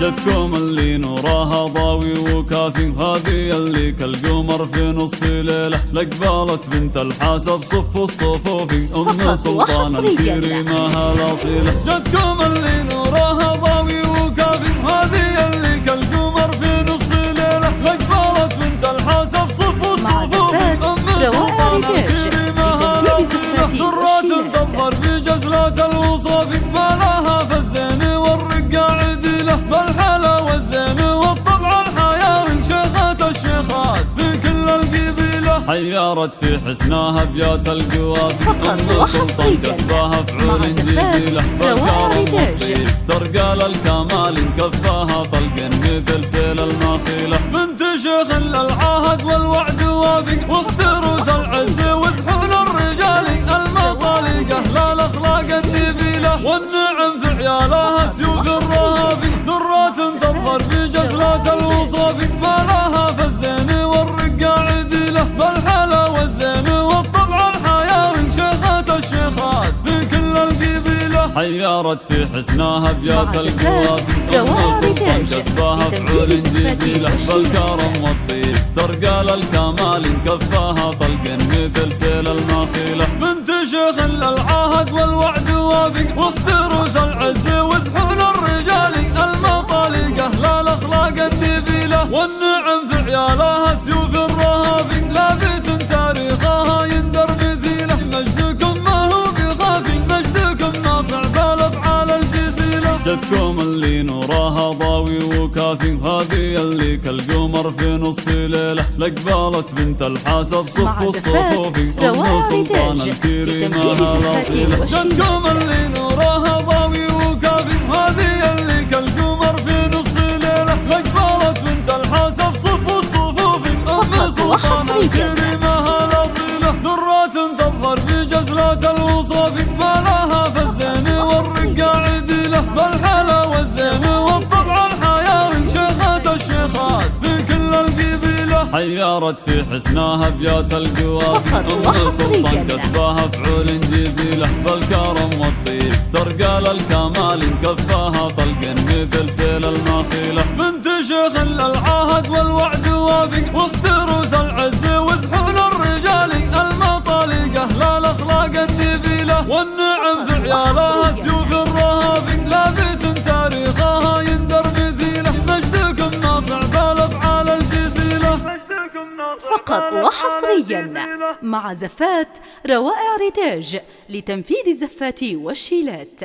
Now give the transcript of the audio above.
جدكم اللي نورها ضاوي وكافي، هذه اللي كالقمر في نص ليلة، لقبالت بنت الحاسب صف الصفوف، أم سلطان الكريمة الأصيلة. جدكم اللي نورها ضاوي وكافي، هذه اللي كالقمر في نص ليلة، لقبالت بنت الحاسب صف الصفوف، أم سلطان الكريمة الأصيلة. درات تظهر في جزلات الوصاف، ما لها فالزين والرقة عديلة، بالحلا والزين والطبع الحيوي، شيخات الشيخات في كل القبيلة، حيرت في حسناها بيات القوافي، أم سلطان كسباها فعول جديلة، بالكرم والطيب ترقى للكمال، كفاها طلق مثل سيل المخيلة، بنت شيخ للعهد والوعد وافي، واخت روس العز وزحول الرجال، المطالقة لا الأخلاق النبيلة، والنعم في عيالها سيوف الرهافي، درات تظهر في جزلات الوصاف، ما لها فالزين والرقة عديلة، بالحلا والزين والطبع الحيوي، شيخات الشيخات في كل القبيلة، حيرت في حسناها بيات القوافي، أم سلطان كسباها فعول جديلة، بالكرم والطيب ترقى للكمال، كفاها طلق مثل سيل المخيلة، بنت شيخ للعهد والوعد وافي، واخت روس العز وزحول الرجال، المطالقة لا الأخلاق النبيلة، والنعم في عيالها سيوف الرهافي، لا بيت تاريخها يندر مثيله، مجدكم ما هو بخافي، مجدكم ناصع بالأفعال الجزيلة. جدكم اللي نورها ضاوي وكافي، هذه اللي كالقمر في نص ليلة، لقبالت بنت الحاسب صف الصفوف، أم سلطان الكريمة الأصيلة. جدكم اللي نورها ضاوي وكافي، هذه اللي كالقمر في نص ليلة، لقبالت بنت الحاسب صف الصفوف، أم سلطان الكريمة الأصيلة. درات تظهر في جزلات الوصاف، ما لها فالزين والرقة عديلة، بالحلا والزين والطبع الحيوي، شيخات الشيخات في كل القبيلة، حيرت في حسناها بيات القوافي، أم سلطان كسباها فعول جزيلة، بالكرم والطيب ترقى للكمال، كفاها طلق مثل سيل المخيلة، بنت شيخ للعهد والوعد وافي، واخت روس العز وزحول الرجال، المطالقة لا الأخلاق النبيلة، والنعم في عيالها سيوف الرهافي، لا بيت تاريخها يندر مثيله، مجدكم ناصع بالأفعال الجزيلة. فقط وحصريا مع زفات روائع ريتاج لتنفيذ الزفات والشيلات.